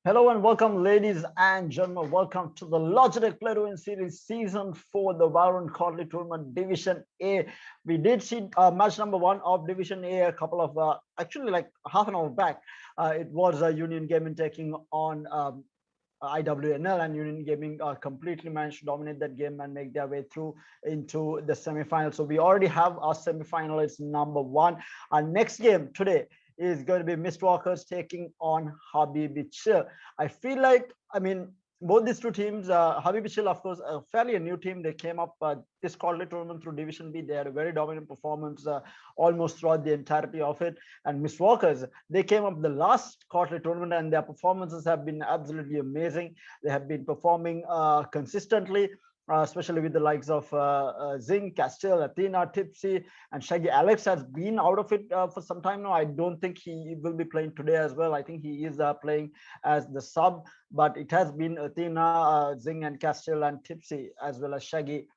Hello and welcome, ladies and gentlemen. Welcome to the Logitech Play-to-Win Series Season 4, the Valorant Quarterly Tournament Division A. We did see match number 1 of Division A a couple of, actually like half an hour back. It was Union Gaming taking on IWNL, and Union Gaming completely managed to dominate that game and make their way through into the semi-final. So we already have our semi-finalists number 1. Our next game today is going to be Mistwalkers taking on Habibi. I feel like, both these two teams, Habibi, of course, fairly a new team. They came up this quarterly tournament through Division B. They had a very dominant performance almost throughout the entirety of it. And Mistwalkers, they came up the last quarterly tournament, and their performances have been absolutely amazing. They have been performing consistently. Especially with the likes of Zing, Castile, Athena, Tipsy, and Shaggy. Alex has been out of it for some time now. I don't think he will be playing today as well. I think he is playing as the sub, but it has been Athena, Zing, and Castile, and Tipsy, as well as Shaggy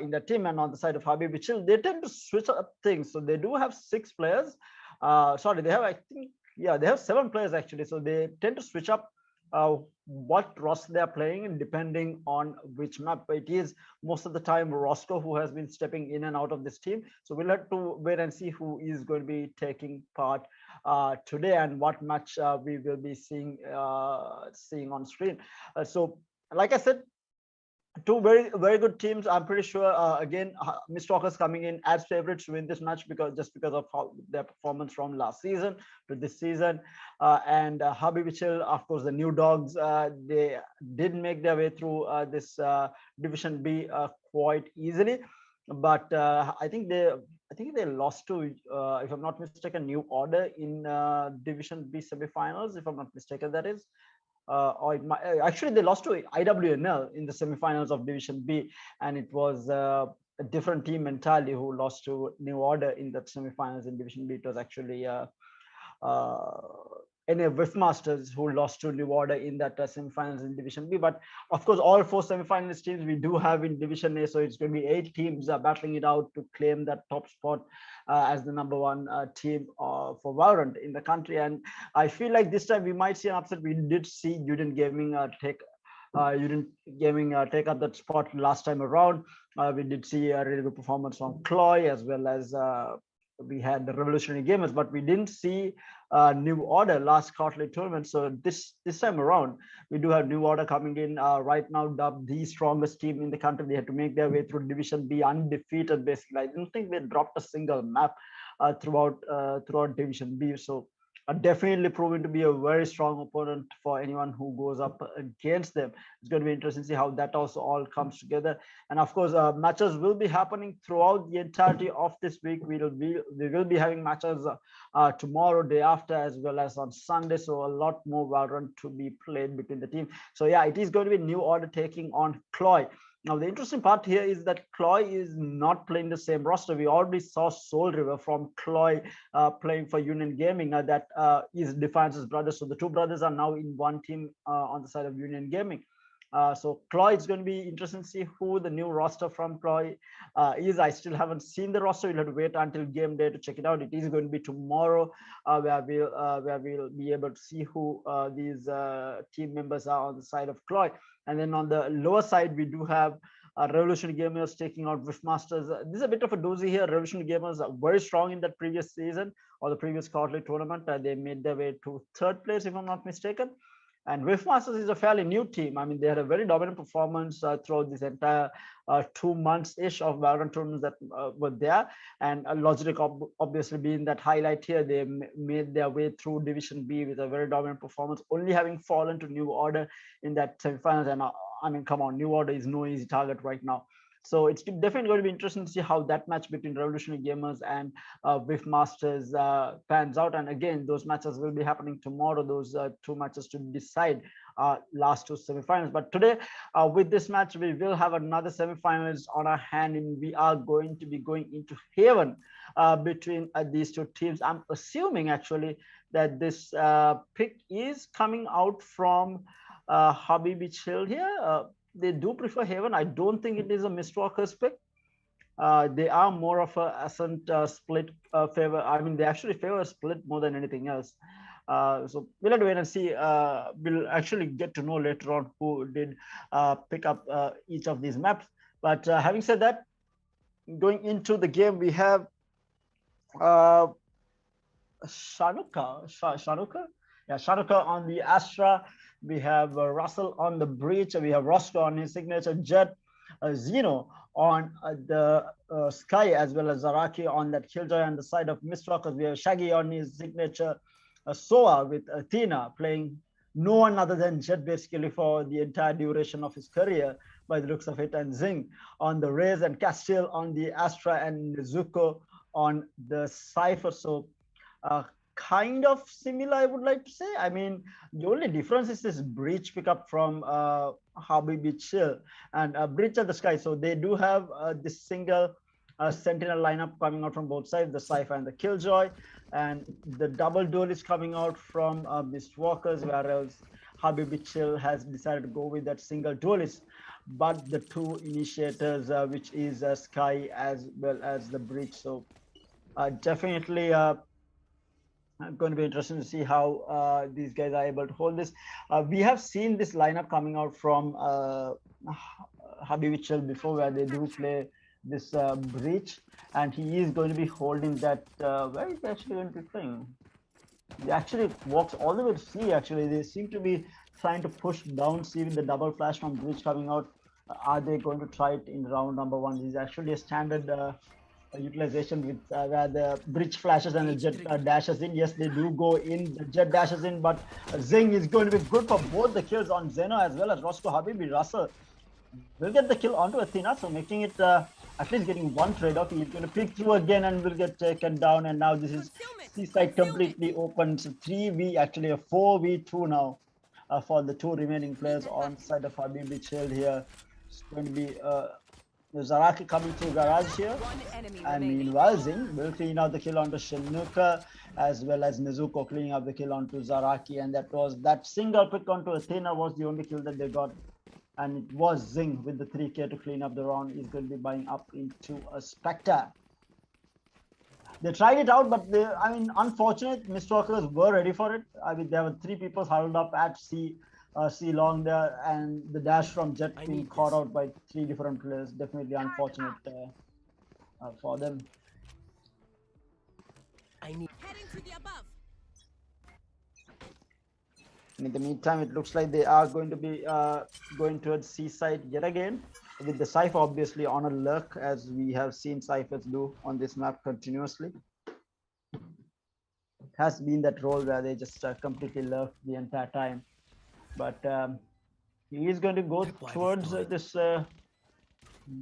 in the team. And on the side of Habibi Chill, they tend to switch up things. So they do have 6 players. Sorry, they have, I think, yeah, they have 7 players actually. So they tend to switch up what roster they are playing depending on which map. It is most of the time Roscoe who has been stepping in and out of this team. So we'll have to wait and see who is going to be taking part today and what match we will be seeing on screen. So like I said, two very good teams. I'm pretty sure again Mistwalkers coming in as favorites to win this match because of how their performance from last season to this season, and Habibi Chill, of course, the new dogs, they did make their way through this Division B quite easily, but I think they lost to, if I'm not mistaken, New Order in Division B semifinals, if I'm not mistaken, that is. Or it might, actually they lost to IWNL in the semifinals of Division B, and it was a different team entirely who lost to New Order in the semifinals in Division B. It was actually uh, any Masters who lost to New Order in that semifinals in Division B. But of course, all 4 semifinalist teams we do have in Division A, so it's going to be 8 teams battling it out to claim that top spot as the number 1 team for Valorant in the country. And I feel like this time we might see an upset. We did see Union Gaming take up that spot last time around. We did see a really good performance from Chloe, as well as we had the Revolutionary Gamers, but we didn't see New Order last quarterly tournament. So this time around, we do have New Order coming in right now, dubbed the strongest team in the country. They had to make their way through Division B undefeated. Basically, I don't think they dropped a single map throughout Division B. So definitely proving to be a very strong opponent for anyone who goes up against them. It's going to be interesting to see how that also all comes together. And of course, matches will be happening throughout the entirety of this week. We will be having matches tomorrow, day after, as well as on Sunday. So a lot more Valorant to be played between the team. So yeah, it is going to be New Order taking on Chloe. Now, the interesting part here is that Chloe is not playing the same roster. We already saw Soul River from Chloe playing for Union Gaming. That is Defiance's brother. So the two brothers are now in one team on the side of Union Gaming. So Chloe, it's going to be interesting to see who the new roster from Chloe is. I still haven't seen the roster. You'll have to wait until game day to check it out. It is going to be tomorrow, where we'll be able to see who these team members are on the side of Chloe. And then on the lower side, we do have Revolutionary Gamers taking out Masters. This is a bit of a doozy here. Revolutionary Gamers are very strong in that previous season or the previous quarterly tournament. They made their way to 3rd place, if I'm not mistaken. And Masters is a fairly new team. I mean, they had a very dominant performance throughout this entire 2 months-ish of Valorant tournaments that were there. And Logitech obviously being that highlight here, they made their way through Division B with a very dominant performance, only having fallen to New Order in that semifinals. And I mean, come on, New Order is no easy target right now. So it's definitely going to be interesting to see how that match between Revolutionary Gamers and Masters pans out. And again, those matches will be happening tomorrow, those 2 matches to decide last 2 semifinals. But today, with this match, we will have another semifinals on our hand, and we are going to be going into Haven between these 2 teams. I'm assuming actually that this pick is coming out from Habibi Chill here. They do prefer Haven. I don't think it is a Mistwalkers pick. They are more of a Ascent split favor. I mean, they actually favor split more than anything else. So we'll have to wait and see. We'll actually get to know later on who did pick up each of these maps. But having said that, going into the game, we have uh, Shanuka, yeah, Shanuka on the Astra. We have Russell on the Breach. We have Roscoe on his signature Jet. Zeno on the Sky, as well as Zaraki on that Killjoy on the side of Mistwalkers. We have Shaggy on his signature Soa, with Athena playing no one other than Jet basically for the entire duration of his career by the looks of it, and Zing on the Raze, and Castile on the Astra, and Nezuko on the Cypher. So kind of similar, I would like to say. I mean, the only difference is this Breach pickup from Habibi Chill and Breach of the Sky. So they do have this single Sentinel lineup coming out from both sides, the Cypher and the Killjoy, and the double duel is coming out from Mistwalkers, whereas Habibi Chill has decided to go with that single duelist. But the two initiators, which is Sky as well as the Breach. So definitely going to be interesting to see how these guys are able to hold this. We have seen this lineup coming out from Habibi Chill before, where they do play this Breach, and he is going to be holding that. Where is he actually going to be playing? He actually walks all the way to C. Actually, they seem to be trying to push down C with the double flash from Breach coming out. Are they going to try it in round number one? This is actually a standard utilization with where the Breach flashes and the Jet dashes in. Yes, they do go in, the Jet dashes in, but Zing is going to be good for both the kills on Zeno as well as Roscoe. Habibi Russell will get the kill onto Athena, so making it at least getting one trade-off. He's going to pick through again and will get taken down, and now this is C-side completely open. So 3v, actually a 4v2 now for the two remaining players on side of Habibi Chill here. It's going to be Zaraki coming through garage here, and meanwhile Zing will clean out the kill onto Shinuka, as well as Nezuko cleaning up the kill onto Zaraki, and that single pick onto Athena was the only kill that they got, and it was Zing with the 3k to clean up the round. He's going to be buying up into a Spectre. They tried it out, but I mean, unfortunate, Mistwalkers were ready for it. I mean, there were 3 people huddled up at C long there, and the dash from Jet being caught out by 3 different players. Definitely unfortunate for them. Heading to the above. In the meantime, it looks like they are going to be going towards C-side yet again, with the Cypher obviously on a lurk, as we have seen Cyphers do on this map continuously. It has been that role where they just completely lurk the entire time. But he is going to go towards this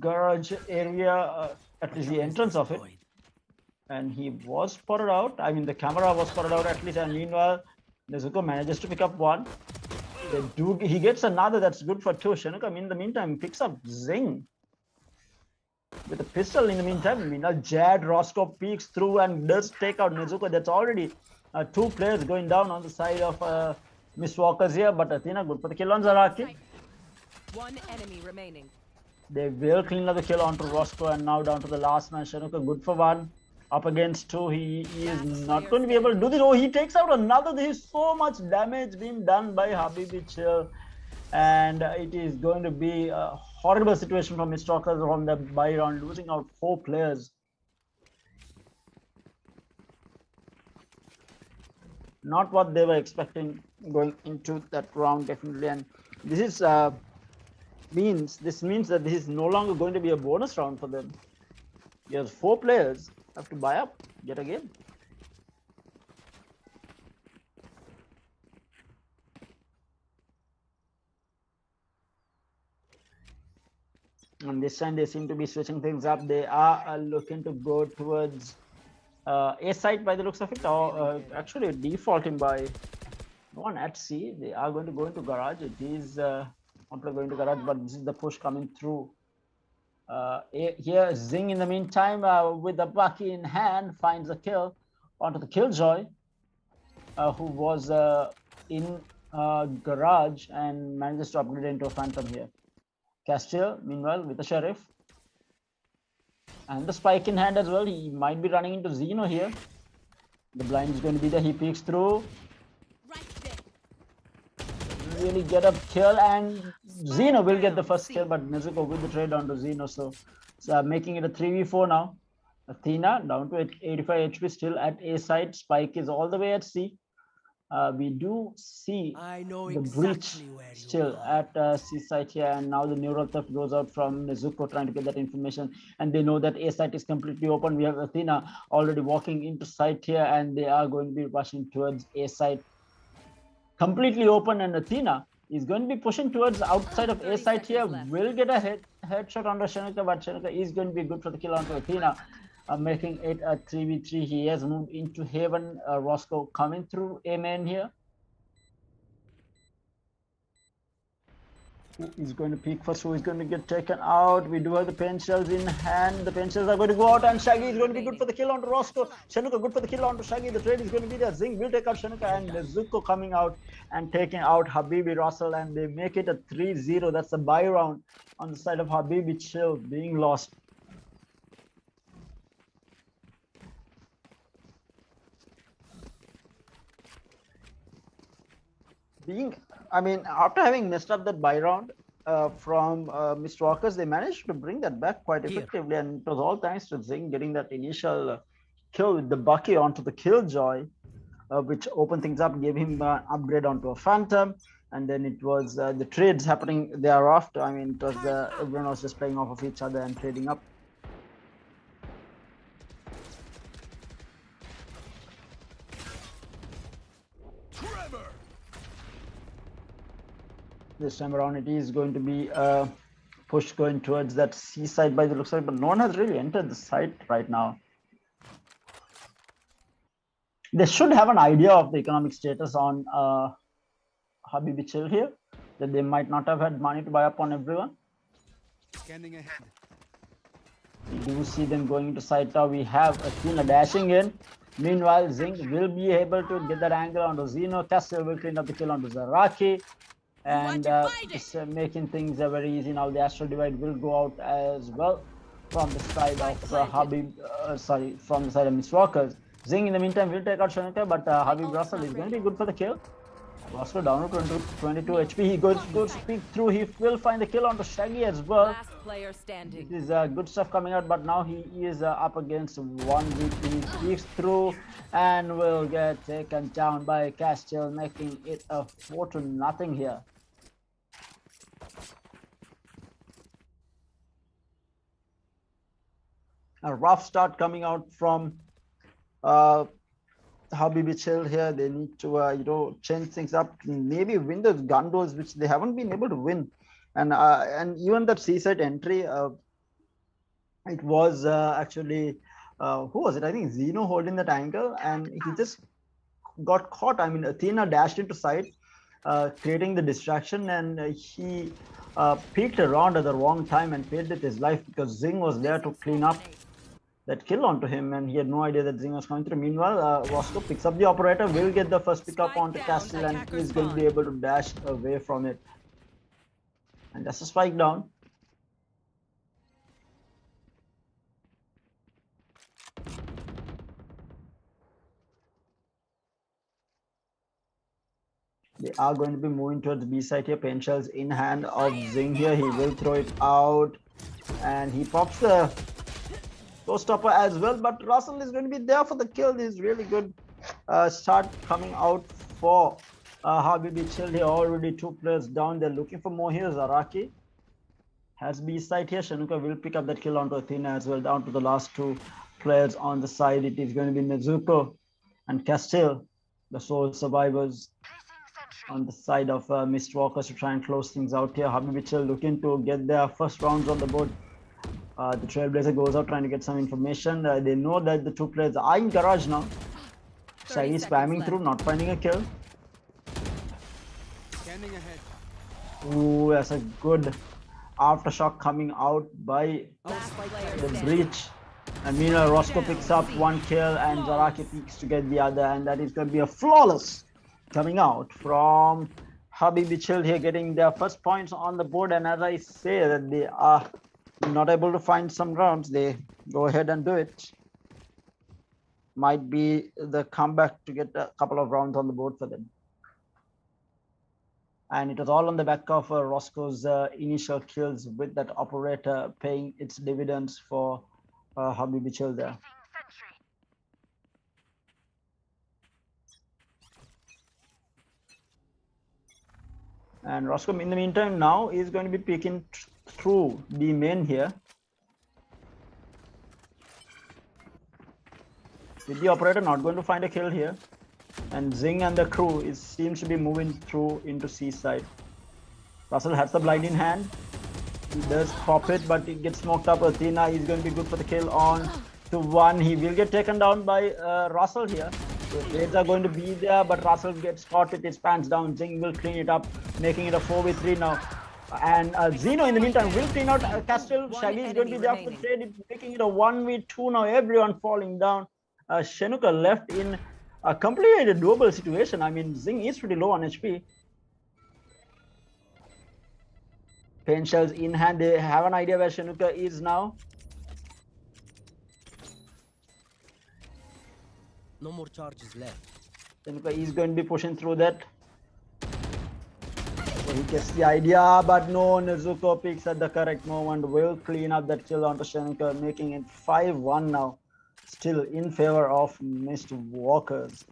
garage area, at least the entrance of it. And he was spotted out. I mean, the camera was spotted out at least. And meanwhile, Nezuko manages to pick up one. He gets another. That's good for 2. Shinuka, in the meantime, picks up Zing with a pistol. In the meantime, meanwhile, Jad Roscoe peeks through and does take out Nezuko. That's already 2 players going down on the side of Mistwalkers here, but Athena good for the kill on Zaraki. 1 enemy remaining. They will clean up the kill onto Roscoe, and now down to the last man. Shinuka good for 1. Up against 2, he is not going to be able to do this. Oh, he takes out another. There is so much damage being done by Habibi Chill, and it is going to be a horrible situation for Mistwalkers on the buy round, losing out 4 players. Not what they were expecting going into that round, definitely. And this is means that this is no longer going to be a bonus round for them. Yes, 4 players have to buy up yet again. And this time they seem to be switching things up. They are looking to go towards A side by the looks of it, or actually defaulting by one at C. They are going to go into garage. It is not going to garage, but this is the push coming through. Here Zing in the meantime with the Bucky in hand finds a kill onto the Killjoy, who was in garage and manages to upgrade into a Phantom here. Castile meanwhile with the Sheriff and the spike in hand as well. He might be running into Zeno here. The blind is going to be there. He peeks through. really get a kill, and Zeno will get the first kill, but Nezuko with the trade onto Zeno, so making it a 3v4 now. Athena down to 85 HP, still at A side. Spike is all the way at C. We do see the breach still at C site here, and now the neural theft goes out from Nezuko trying to get that information, and they know that A site is completely open. We have Athena already walking into site here, and they are going to be rushing towards A site. Completely open, and Athena is going to be pushing towards outside of A site here. Will get a headshot on Shanika, but Shanika is going to be good for the kill onto Athena. Making it a 3v3. He has moved into Haven. Roscoe coming through A main here. Who is going to peek first? Who is going to get taken out? We do have the pen shells in hand. The pen shells are going to go out, and Shaggy is going to be good for the kill onto Roscoe. Shanuka good for the kill onto Shaggy. The trade is going to be there. Zing will take out Shanuka, and Nezuko coming out and taking out Habibi Russell, and they make it a 3-0. That's a buy round on the side of Habibi Chill being lost. After having messed up that buy round from Mr. Walkers, they managed to bring that back quite effectively, and it was all thanks to Zing getting that initial kill with the Bucky onto the Killjoy, which opened things up, gave him an upgrade onto a Phantom, and then it was the trades happening thereafter. It was everyone was just playing off of each other and trading up. This time around, it is going to be a push going towards that C side by the looks of it, but no one has really entered the site right now. They should have an idea of the economic status on Habibi Chill here, that they might not have had money to buy up on everyone. Scanning ahead. We do see them going into site now. We have Athena dashing in. Meanwhile, Zing will be able to get that angle onto Zeno. Castle will clean up the kill onto Zaraki. And it's making things very easy now. The Astral Divide will go out as well from the side of from the side of Miss Walkers. Zing in the meantime will take out Shanika, but Habib Russell is going to be good for the kill. Roscoe down to 22 HP. He goes to peek through. He will find the kill onto Shaggy as well. Last player standing. This is good stuff coming out, but now he is up against 1v2. He peeks through and will get taken down by Castiel, making it a 4-0 here. A rough start coming out from Habibi Chill here. They need to change things up, maybe win those gun duels, which they haven't been able to win. And even that seaside entry, it was actually who was it? I think Zeno holding that angle, and he just got caught. Athena dashed into sight, creating the distraction, and he peeked around at the wrong time and paid with his life, because Zing was there to clean up that kill onto him, and he had no idea that Zing was coming through. Meanwhile, Roscoe picks up the operator, will get the first pick up onto Castle, and is going to be able to dash away from it. And that's a spike down. They are going to be moving towards B side here. Pain shells in hand of Zing here. He will throw it out, and he pops the stopper as well, but Russell is going to be there for the kill. This is really good start coming out for Habibi Chill here. Already 2 players down. They're looking for more here. Zaraki has B side here. Shanuka will pick up that kill onto Athena as well. Down to the last 2 players on the side. It is going to be Nezuko and Castile, the sole survivors on the side of Mist Walkers, to try and close things out here. Habibi Chill looking to get their first rounds on the board. The Trailblazer goes out trying to get some information. They know that the 2 players are in garage now. Shaggy spamming through, not finding a kill. Scanning ahead. Ooh, that's a good aftershock coming out by the breach. And meanwhile, Roscoe picks up 1 kill, and Zaraki peeks to get the other, and that is going to be a flawless coming out from Habibi Chill here, getting their first points on the board. And as I say that they are not able to find some rounds, they go ahead and do it. Might be the comeback to get a couple of rounds on the board for them. And it was all on the back of Roscoe's initial kills with that operator paying its dividends for habibi chill there. And Roscoe, in the meantime, now is going to be peeking through the main here. With the operator not going to find a kill here. And Zing and the crew seems to be moving through into C-side. Russell has the blind in hand. He does pop it, but it gets smoked up. Athena is going to be good for the kill on to one. He will get taken down by Russell here. The trades are going to be there, but Russell gets caught with his pants down. Zing will clean it up, making it a 4v3 now. And Zeno in the meantime will clean out Castle. Shaggy is going to be there for the trade, making it a 1v2 now. Everyone falling down. Shenuka left in a completely doable situation. I mean, Zing is pretty low on HP. Pain shells in hand. They have an idea where Shenuka is now. No more charges left. Shenuka is going to be pushing through that. So he gets the idea, but no, Nezuko picks at the correct moment. Will clean up that kill onto Shenuka, making it 5-1 now. Still in favor of Mist Walkers.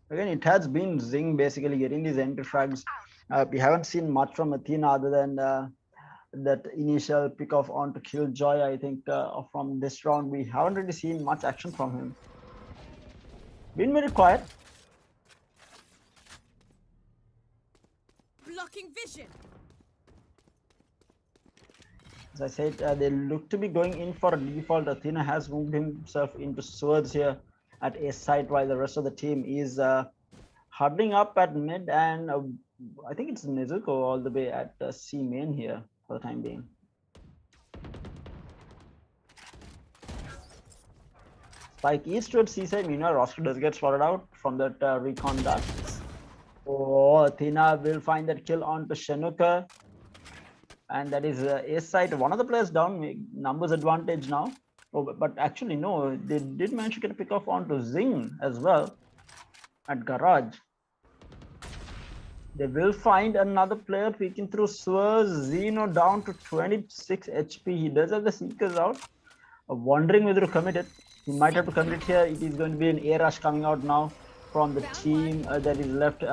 Again, it has been Zing basically getting these entry frags. We haven't seen much from Athena other than that initial pick-off onto Killjoy. I think from this round, we haven't really seen much action from him. Been very quiet. Blocking vision. As I said, they look to be going in for a default. Athena has moved himself into swords here at A site, while the rest of the team is huddling up at mid, and I think it's Nezuko all the way at C main here for the time being. Spike east towards C side. Meanwhile, Roscoe does get spotted out from that recon dart. Oh, Athena will find that kill onto Shenuka. And that is A side. One of the players down, numbers advantage now. Oh, but actually, no, they did manage to get a pick off onto Zing as well at Garage. They will find another player peeking through sewers. Zeno down to 26 HP. He does have the Seekers out. Wondering whether to commit it. He might have to commit it here. It is going to be an air rush coming out now from the team that is left.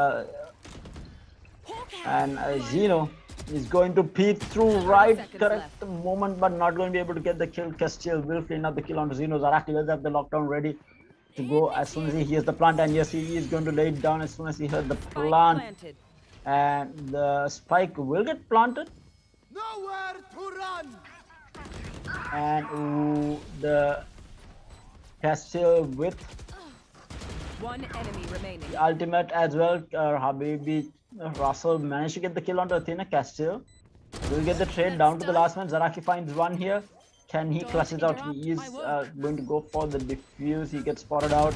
And Zeno is going to peek through right correct moment, but not going to be able to get the kill. Castiel will clean up the kill onto Zeno. Zaraki does have the lockdown ready to go as soon as he hears the plant, and yes, he is going to lay it down as soon as he heard the plant. And the spike will get planted. Nowhere to run. And the Castiel with One enemy remaining. the ultimate as well. Habibi Russell managed to get the kill onto Athena. Castiel will get the trade down to the last man. Zaraki finds one here. Can he clutch it out? He is going to go for the diffuse. He gets spotted out.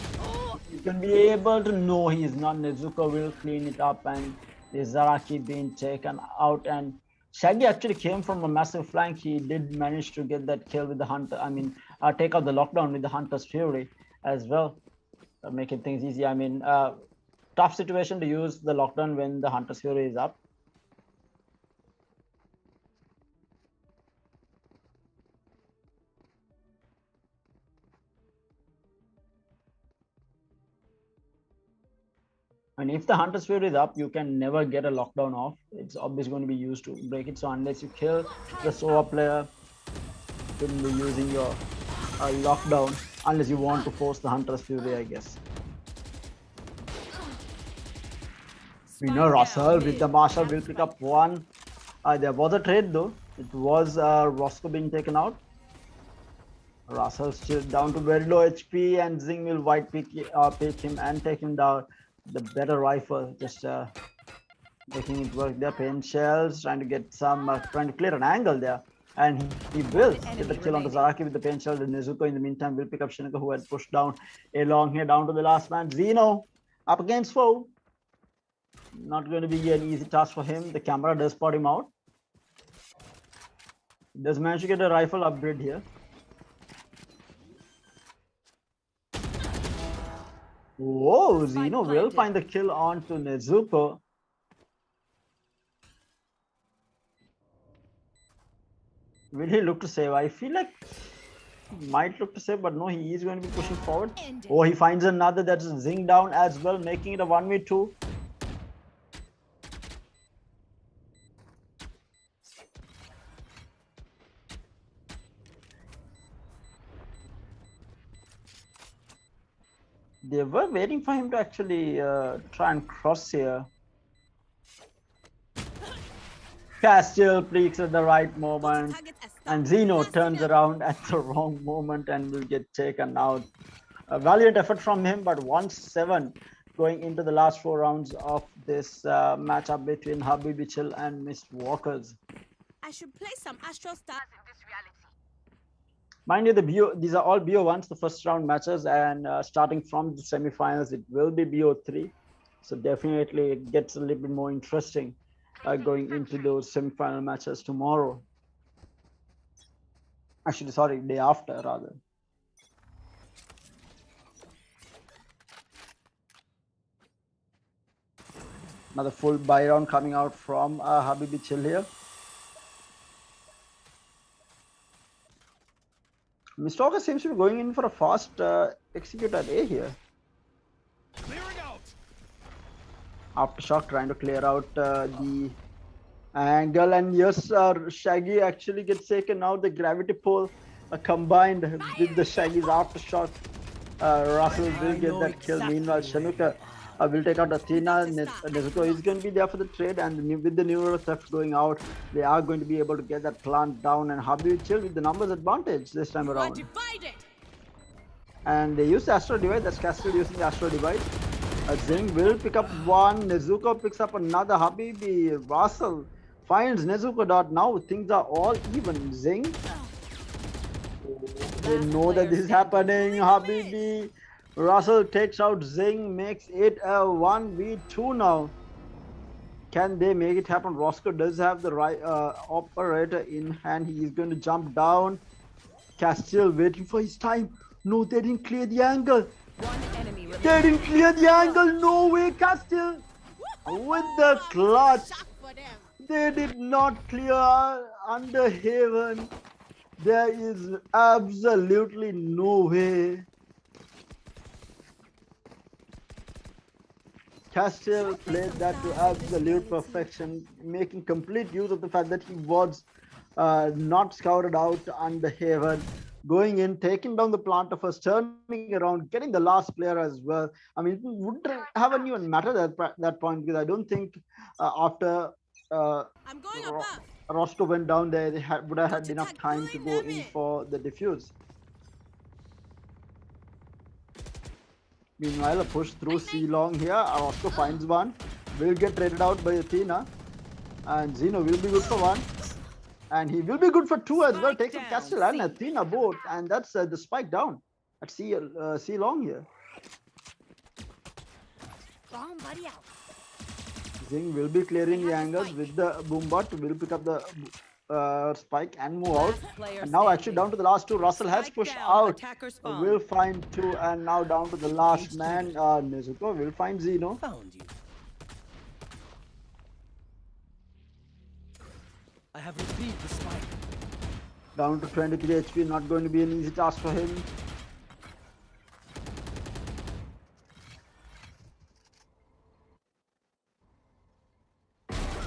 He's going to be able to. No, he is not. Nezuko will clean it up, and the Zaraki being taken out. And Shaggy actually came from a massive flank. He did manage to get that kill with the Hunter. I mean, take out the lockdown with the Hunter's Fury as well, making things easy. I mean, tough situation to use the lockdown when the Hunter's Fury is up. And if the Hunter's Fury is up, you can never get a lockdown off. It's obviously going to be used to break it. So unless you kill the Sova player, you shouldn't be using your lockdown unless you want to force the Hunter's Fury, I guess. We know Russell with the Marshall will pick up one. There was a trade though. It was Roscoe being taken out. Russell still down to very low HP, and Zing will white pick him and take him down. The better rifle, just making it work there. Pain shells, trying to get some, trying to clear an angle there. And he will get the kill on the Zaraki with the pain shell. And Nezuko in the meantime will pick up Shinaka, who had pushed down along here, down to the last man. Zeno up against foe. Not going to be an easy task for him. The camera does spot him out. Does manage to get a rifle upgrade here. Whoa, Zeno will find the kill onto Nezuko. Will he look to save? I feel like he might look to save, but no, he is going to be pushing forward. Oh, he finds another that's Zing down as well, making it a 1v2. They were waiting for him to actually try and cross here. Castiel peeks at the right moment, and Zeno turns around at the wrong moment and will get taken out. A valiant effort from him, but 1-7 going into the last 4 rounds of this matchup between Habibi Chill and Mist Walkers. I should play some Astro Stars in this reality. Mind you, these are all BO1s, the first round matches, and starting from the semifinals, it will be BO3. So definitely it gets a little bit more interesting going into those semifinal matches tomorrow. Actually, sorry, day after rather. Another full buy round coming out from Habibi Chill here. Mistalker seems to be going in for a fast execute at A here. Clearing out. Aftershock trying to clear out the angle, and yes, Shaggy actually gets taken out. The gravity pull combined with the Shaggy's Aftershock. Russell will get that kill. Meanwhile, Shanuka will take out Athena. Nezuko is going to be there for the trade, and with the Neuro Theft going out, they are going to be able to get that plant down, and Habibi Chill with the numbers advantage this time around. And they use the Astro Divide. That's Castle using the Astro Divide. Zing will pick up one. Nezuko picks up another. Habibi Russell finds Nezuko dot. Now things are all even. Zing. They know that this is happening. Habibi Russell takes out Zing, makes it a 1v2 now. Can they make it happen? Roscoe does have the right operator in hand. He is going to jump down. Castiel waiting for his time. No, they didn't clear the angle. One enemy remaining. They didn't clear the angle. No way, Castiel. With the clutch. They did not clear under Haven. There is absolutely no way. Castiel played that to absolute perfection, making complete use of the fact that he was not scouted out under Haven, going in, taking down the planter first, turning around, getting the last player as well. I mean, it wouldn't haven't even mattered at that point, because I don't think after I'm going above. Roscoe went down there, they would have had enough time to go in for the defuse. Meanwhile, a push through C long here. Roscoe finds one, will get traded out by Athena, and Zeno will be good for one, and he will be good for two as well. Takes up Castle and Athena both, and that's the spike down at C long here. Somebody out. Zing will be clearing the angles with the Boombot, will pick up the spike and move out. And now actually down to the last two. Russell has pushed out. Will find two, and now down to the last man. Nezuko will find Zeno. Found you. I have retrieved the spike. Down to 23 HP, not going to be an easy task for him.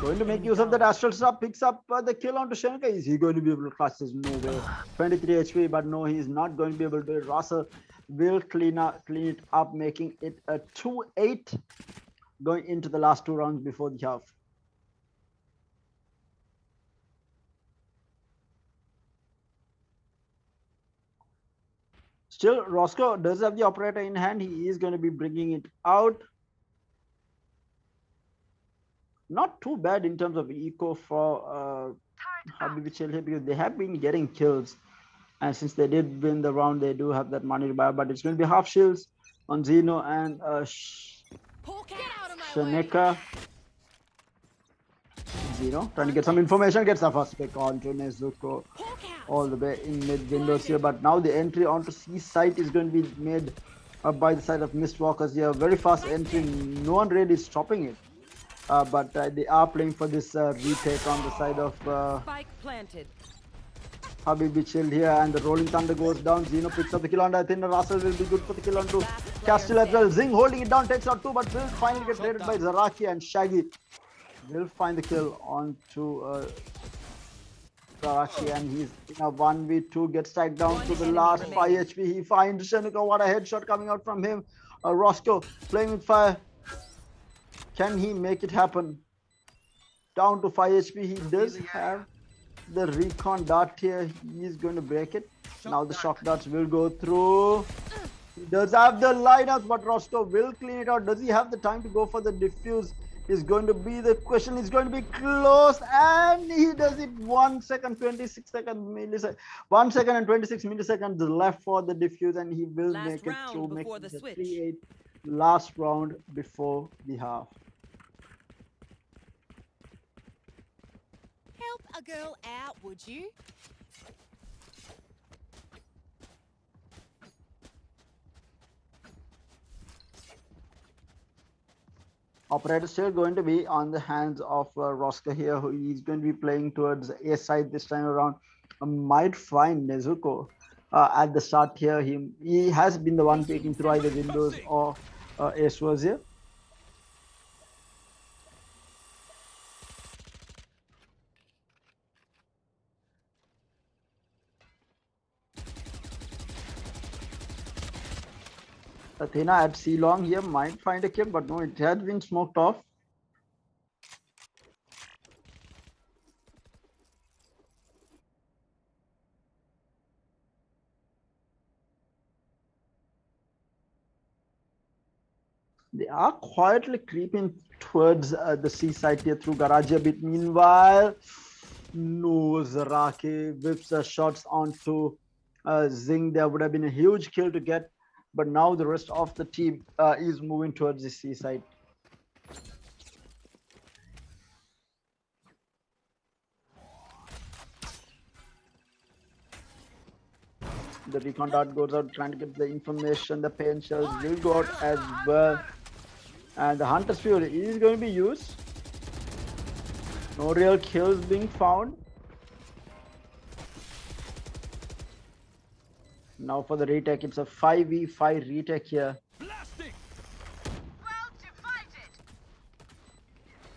Going to make use of that Astral Sub, picks up the kill onto Shanuka. Is he going to be able to clutch this? No way. 23 HP, but no, he's not going to be able to do it. Russell will clean it up, making it a 2-8 going into the last 2 rounds before the half. Still, Roscoe does have the operator in hand. He is going to be bringing it out. Not too bad in terms of eco for Habibi Chill here, because they have been getting kills, and since they did win the round, they do have that money to buy. But it's going to be half shields on Zeno and Shaneka. Zeno trying to get some information, gets the first pick onto Nezuko Hawk out. all the way in mid windows here. But now the entry onto C site is going to be made by the side of Mistwalkers here. Very fast entry, no one really is stopping it. But they are playing for this retake on the side of Spike planted. habibi chilled here, and the rolling thunder goes down. Zeno picks up the kill, and I think Russell will be good for the kill onto Castle as well. Zing holding it down, takes out two, but will finally get raided by Zaraki, and Shaggy will find the kill onto Zaraki, and he's in a 1v2, gets tagged down to the last 5 HP. He finds Shenuka. What a headshot coming out from him. Roscoe playing with fire. Can he make it happen? Down to 5 HP. He does have the recon dart here. He is going to break it. Now the shock darts will go through. He does have the lineups, but Roscoe will clean it out. Does he have the time to go for the diffuse? Is going to be the question. Is going to be close, and he does it. 1 second 26 seconds millisecond. 1 second and 26 milliseconds left for the diffuse, and he will make it through, making the 3-8 last round before the half. Help a girl out, would you? Operator still going to be on the hands of Roscoe here, who is going to be playing towards A side this time around. Might find Nezuko at the start here. He has been the one peeking through either windows or Ace was here. Athena at C long here might find a kill, but no, it has been smoked off. They are quietly creeping towards the seaside here through garage a bit. Meanwhile, no, Zaraki whips the shots onto Zing. There would have been a huge kill to get, but now the rest of the team is moving towards the seaside. The recon dart goes out trying to get the information. The pain shells will go out as well. And the Hunter's Fury is going to be used. No real kills being found. Now for the retake, it's a 5v5 retake here. Blasting.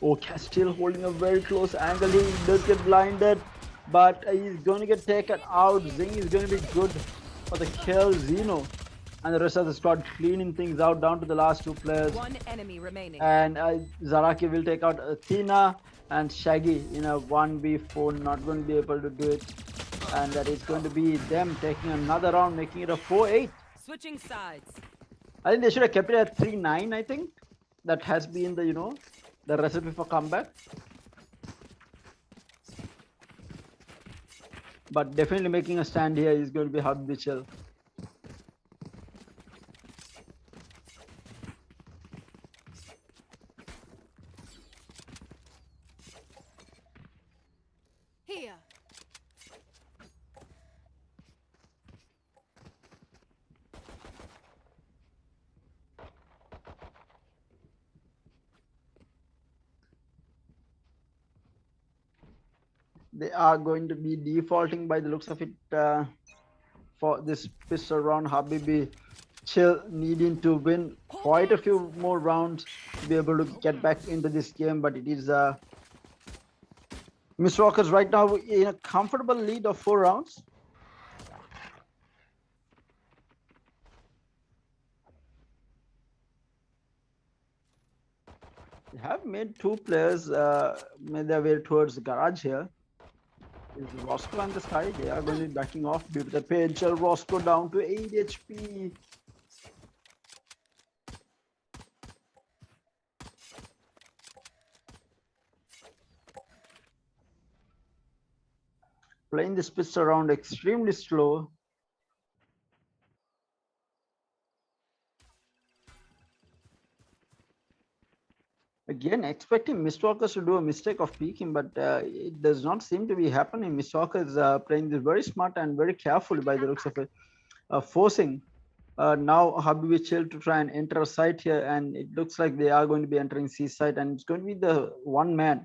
Oh, Castile holding a very close angle. He does get blinded, but he's going to get taken out. Zing is going to be good for the kill. Zeno and the rest of the squad cleaning things out down to the last two players. One enemy remaining. And Zaraki will take out Athena, and Shaggy in a 1v4, not going to be able to do it. And that is going to be them taking another round, making it a 4-8. Switching sides. I think they should have kept it at 3-9, I think. That has been the, the recipe for comeback. But definitely making a stand here is going to be habitual. Here. They are going to be defaulting by the looks of it for this pistol round. Habibi Chill needing to win quite a few more rounds to be able to get back into this game, but it is Miss Rockers right now in a comfortable lead of 4 rounds. They have made 2 players made their way towards the garage here. Is Roscoe on the side? They are going to be backing off due to the page. Roscoe down to 8 HP. Playing this pistol around extremely slow. Again, expecting Mistwalkers to do a mistake of peeking, but it does not seem to be happening. Mistwalkers playing this very smart and very carefully by the looks of it, forcing now Habibi Chill to try and enter a site here, and it looks like they are going to be entering C site, and it's going to be the one man,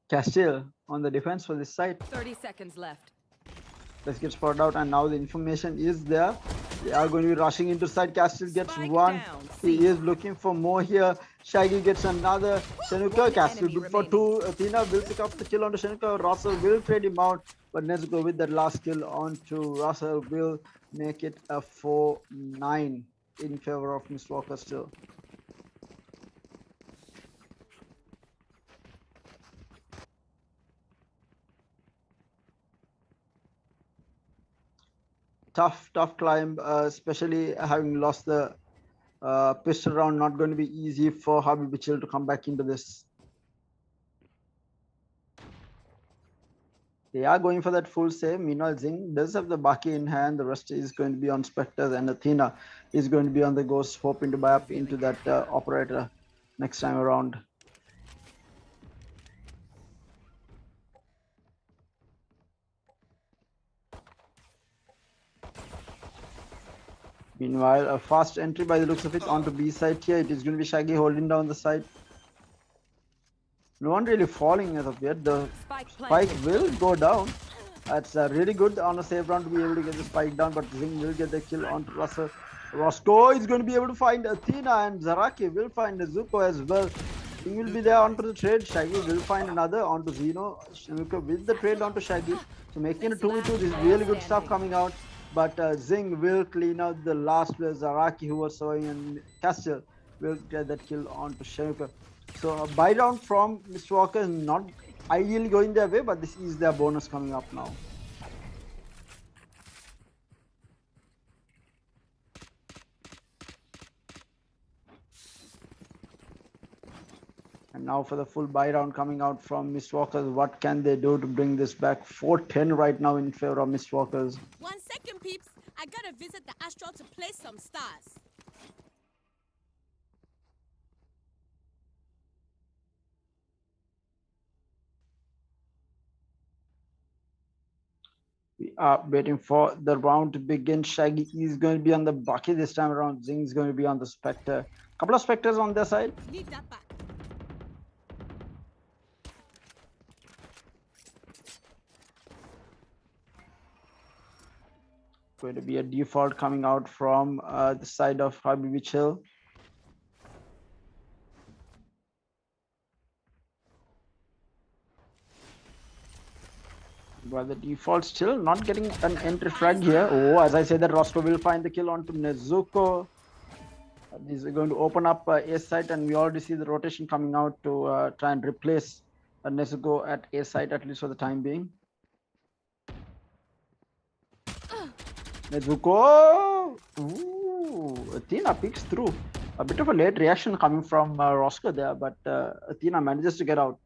Castile, on the defense for this site. 30 seconds left. Let's get spotted out, and now the information is there. They are going to be rushing into side. Castile gets Spike one. down, He C. is looking for more here. Shaggy gets another. Shenuka, One Castile enemy good for remaining. two. Athena will pick up the kill onto Shenuka. Russell will trade him out, but let's go with that last kill onto Russell. Will make it a 4-9 in favor of Miss Walker still. Tough climb, especially having lost the pistol round. Not going to be easy for Habibi Chill to come back into this. They are going for that full save. Meanwhile, Zing does have the Baki in hand. The rest is going to be on Spectres, and Athena is going to be on the Ghost, hoping to buy up into that operator next time around. Meanwhile, a fast entry by the looks of it onto B side here. It is going to be Shaggy holding down the side. No one really falling as of yet. The Spike spike planted. will go down. That's really good on a save round to be able to get the spike down, but Zing will get the kill onto Russell. Roscoe is going to be able to find Athena, and Zaraki will find Zuko as well. Zing will be there onto the trade. Shaggy will find another onto Zeno. Shenuka with the trade onto Shaggy. So making a 2v2. This is really good stuff coming out. But Zing will clean out the last player, Zaraki, who was showing, and Castle will get that kill onto Shenuka. So a buy down from Mr. Walker is not ideally going their way, but this is their bonus coming up now. And now for the full buy round coming out from Mist Walkers. What can they do to bring this back? 4-10 right now in favor of Mist Walkers. 1 second, peeps. I gotta visit the Astral to play some stars. We are waiting for the round to begin. Shaggy is going to be on the Bucky this time around. Zing is going to be on the Spectre. Couple of Spectres on their side. Need that back. Going to be a default coming out from the side of Habibi Chill. But the default still not getting an entry frag here. Oh, as I said, that Roscoe will find the kill onto Nezuko. This is going to open up A site, and we already see the rotation coming out to try and replace Nezuko at A site, at least for the time being. Nezuko! Ooh, Athena peeks through. A bit of a late reaction coming from Roscoe there, but Athena manages to get out.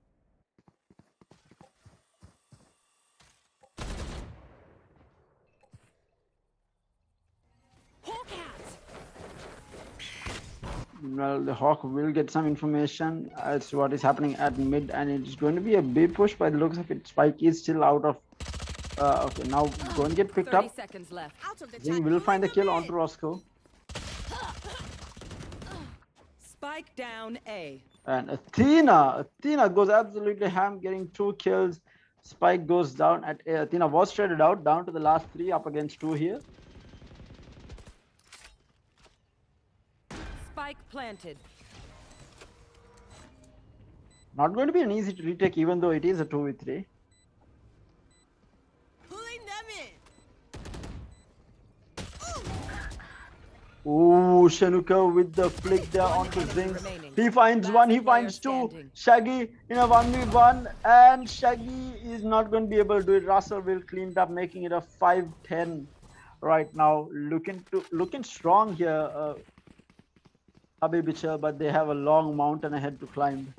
Well, the Hawk will get some information as to what is happening at mid, and it's going to be a big push by the looks of it. Spike is still out of. Okay, now going to get picked 30 up. seconds left. Out of the Zing chat. will find the kill Bring 'em onto in. Roscoe. Spike down A. And Athena goes absolutely ham, getting 2 kills. Spike goes down at A. Athena was traded out, down to the last 3, up against 2 here. Spike planted. Not going to be an easy retake, even though it is a 2v3. Pulling them in. Ooh, Shenuka with the flick there onto Zing. remaining. He finds Last 1, he player finds 2. standing. Shaggy in a 1v1, and Shaggy is not going to be able to do it. Russell will clean it up, making it a 5-10 right now. Looking strong here, Habibi Chill, but they have a long mountain ahead to climb.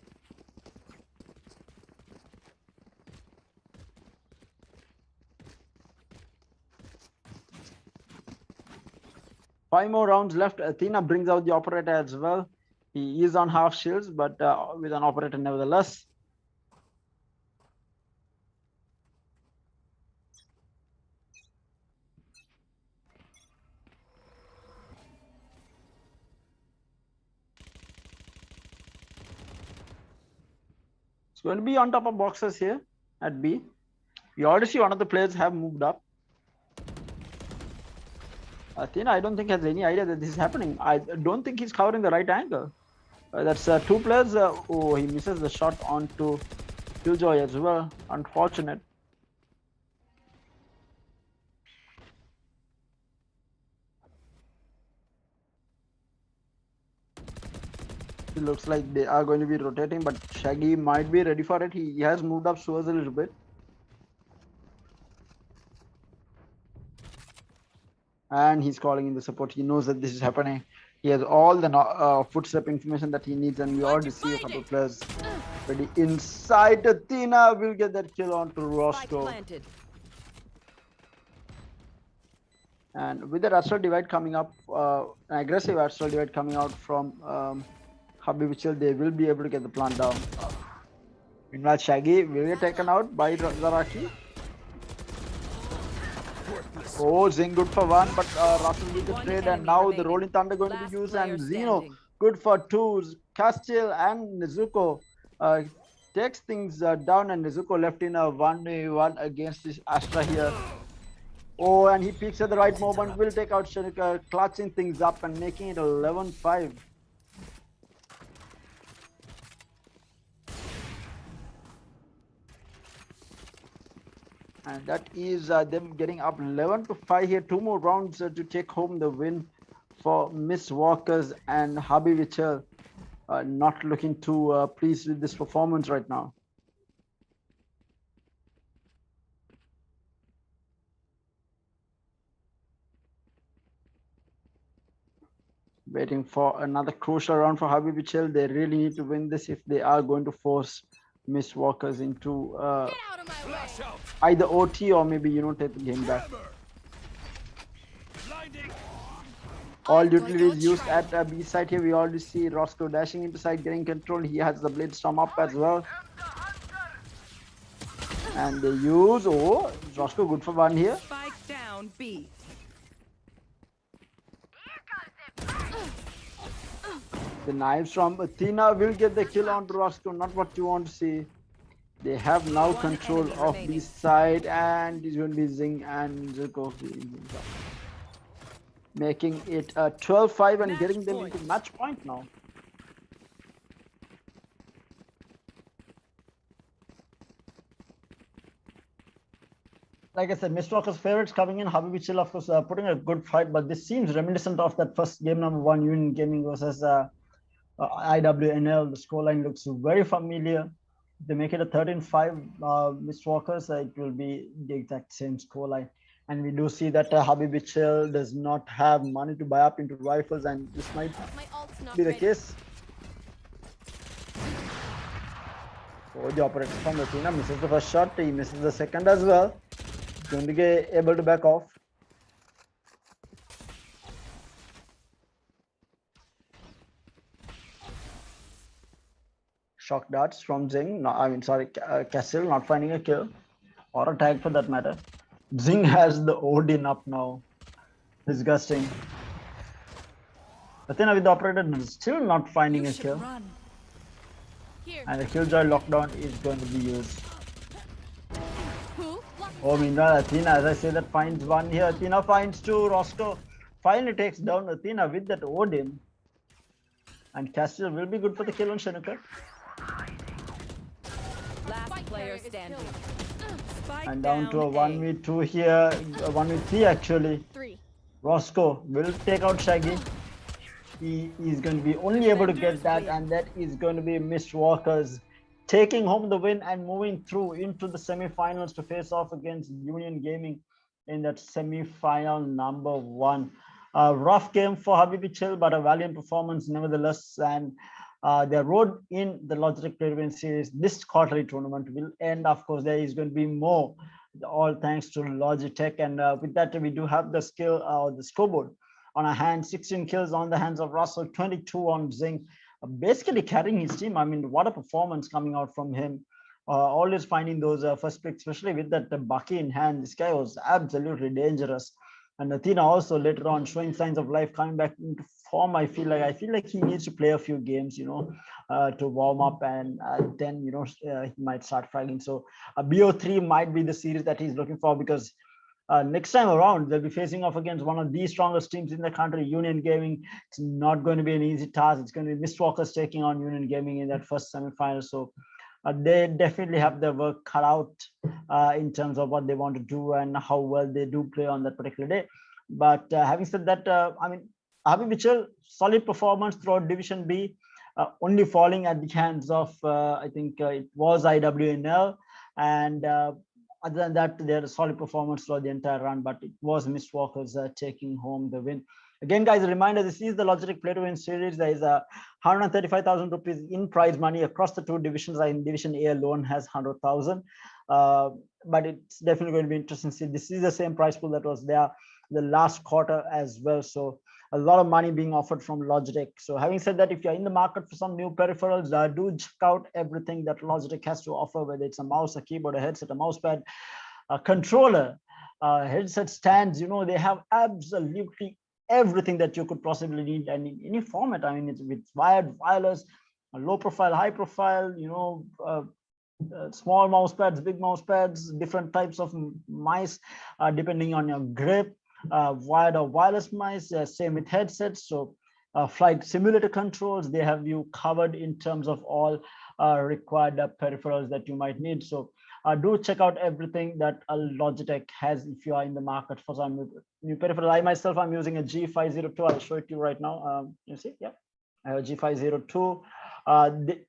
Five more rounds left. Athena brings out the operator as well. He is on half shields, but with an operator nevertheless. It's going to be on top of boxes here at B. We already see one of the players have moved up. Athena, I don't think has any idea that this is happening. I don't think he's covering the right angle. That's two players. Oh, he misses the shot onto Killjoy as well. Unfortunate. It looks like they are going to be rotating, but Shaggy might be ready for it. He has moved up Suez a little bit. And he's calling in the support. He knows that this is happening. He has all the footstep information that he needs, and we already see a couple of players ready inside. Athena will get that kill onto Spike Roscoe. planted. And with that astral divide coming up, an aggressive astral divide coming out from habibi, they will be able to get the plant down. Meanwhile, Shaggy will get taken out by Zaraki. Oh, Zing good for one, but Russell with the One trade, and enemy now the remaining. Rolling Thunder going to Last be used, player and Zeno standing. good for twos. Castiel and Nezuko takes things down, and Nezuko left in a 1v1 against this Astra here. Oh, and he peeks at the right moment, will take out Shanika, clutching things up and making it 11-5. And that is them getting up 11-5 here. 2 more rounds to take home the win for Miss Walkers, and Habi Vichel not looking too pleased with this performance right now. Waiting for another crucial round for Habi Vichel. They really need to win this if they are going to force Miss Walkers into Get out of my way. Flash out. either OT or maybe, you know, take the game back. Hammer. Blinding. All I'm going utilities on used trial. at B side here. We already see Roscoe dashing into side, getting control. He has the blade storm up as well. And they use, oh, Roscoe good for one here. Spike down B. The knives from Athena will get the kill on Roscoe, not what you want to see. They have now One control enemy of remaining. B side, and it's going to be Zing and Zuko. Making it 12-5 and Match getting them point. into match point now. Like I said, Miss Walker's favorites coming in. Habibi Chill, of course, putting a good fight, but this seems reminiscent of that first game number 1 Union Gaming versus IWNL. The scoreline looks very familiar. They make it a 13-5 Miss Walkers, it will be the exact same scoreline. And we do see that Habibi Chill does not have money to buy up into rifles, and this might My ult's not be the ready. case. Oh, the operator from Latina misses the first shot. He misses the second as well. Going to get able to back off. Shock darts from Zing. No, I mean, sorry, Castle not finding a kill or a tag for that matter. Zing has the Odin up now. Disgusting. Athena with the operator still not finding You a should kill. run. Here. And the Killjoy lockdown is going to be used. Who? What? Oh, meanwhile, Athena, as I say, that finds one here. Athena finds two. Roscoe finally takes down Athena with that Odin. And Castiel will be good for the kill on Shanuka. Last Spike player carrier is standing. killed. Spike And down to a A. 1v2 here. 1v3 actually. 3. Roscoe will take out Shaggy. He is going to be only able to get that, and that is going to be Miss Walkers taking home the win and moving through into the semi-finals to face off against Union Gaming in that semi-final number 1. Rough game for Habibi Chill, but a valiant performance nevertheless. And their road in the Logitech Win Series, this quarterly tournament will end. Of course, there is going to be more, all thanks to Logitech. And with that, we do have the skill, the scoreboard on our hands. 16 kills on the hands of Russell, 22 on Zing. basically carrying his team. I mean, what a performance coming out from him. Always finding those first picks, especially with that Bucky in hand. This guy was absolutely dangerous. And Athena also later on showing signs of life, coming back into form. I feel like he needs to play a few games, to warm up, and then he might start fragging. So BO3 might be the series that he's looking for, because next time around they'll be facing off against one of the strongest teams in the country, Union Gaming. It's not going to be an easy task. It's going to be Mistwalkers taking on Union Gaming in that first semi-final. So they definitely have their work cut out in terms of what they want to do and how well they do play on that particular day. But having said that, I mean, Habib Mitchell, solid performance throughout Division B, only falling at the hands of, I think it was IWNL. And other than that, they had a solid performance throughout the entire run, but it was Mistwalkers taking home the win. Again, guys, a reminder, this is the Logitech Play to Win series. There is a 135,000 rupees in prize money across the two divisions. In Division A alone has 100,000. But it's definitely going to be interesting to see. This is the same prize pool that was there the last quarter as well. So a lot of money being offered from Logitech. So having said that, if you're in the market for some new peripherals, do check out everything that Logitech has to offer, whether it's a mouse, a keyboard, a headset, a mouse pad, a controller, headset stands. They have absolutely everything that you could possibly need, and in any format. I mean, it's with wired, wireless, low profile, high profile, small mouse pads, big mouse pads, different types of mice depending on your grip, wired or wireless mice, same with headsets. So flight simulator controls, they have you covered in terms of all required peripherals that you might need. So do check out everything that Logitech has if you are in the market for some new peripheral. I myself, I'm using a G502. I'll show it to you right now. You see, yeah, I have a G502.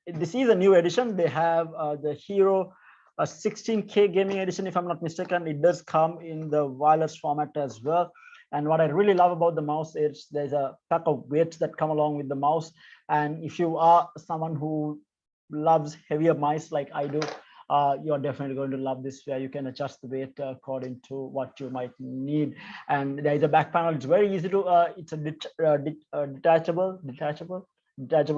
This is a new edition. They have the Hero 16K gaming edition, if I'm not mistaken. It does come in the wireless format as well. And what I really love about the mouse is there's a pack of weights that come along with the mouse. And if you are someone who loves heavier mice like I do, you're definitely going to love this, where you can adjust the weight according to what you might need. And there is a back panel. It's very easy to it's a detachable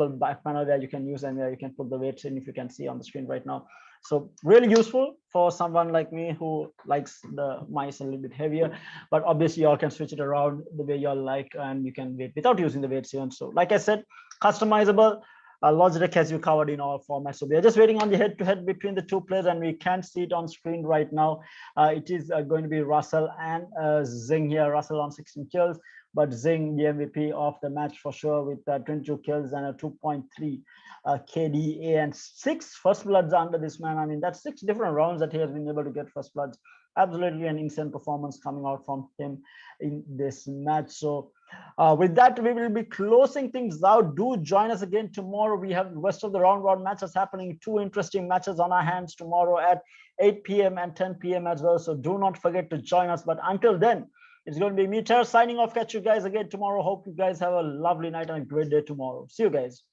back panel that you can use, and where you can put the weights in, if you can see on the screen right now. So really useful for someone like me who likes the mice a little bit heavier, but obviously you all can switch it around the way you all like, and you can weight without using the weights even. So like I said, customizable. Logitech has you covered in all formats. So we are just waiting on the head-to-head between the two players, and we can't see it on screen right now. It is going to be Russell and Zing here. Russell on 16 kills, but Zing the MVP of the match for sure, with 22 kills and a 2.3 KDA and 6 first bloods under this man. I mean, that's 6 different rounds that he has been able to get first bloods. Absolutely an insane performance coming out from him in this match. So with that, we will be closing things out. Do join us again tomorrow. We have the rest of the round one matches happening. 2 interesting matches on our hands tomorrow at 8 p.m. and 10 p.m. as well. So do not forget to join us. But until then, it's going to be me, Ter, signing off. Catch you guys again tomorrow. Hope you guys have a lovely night and a great day tomorrow. See you guys.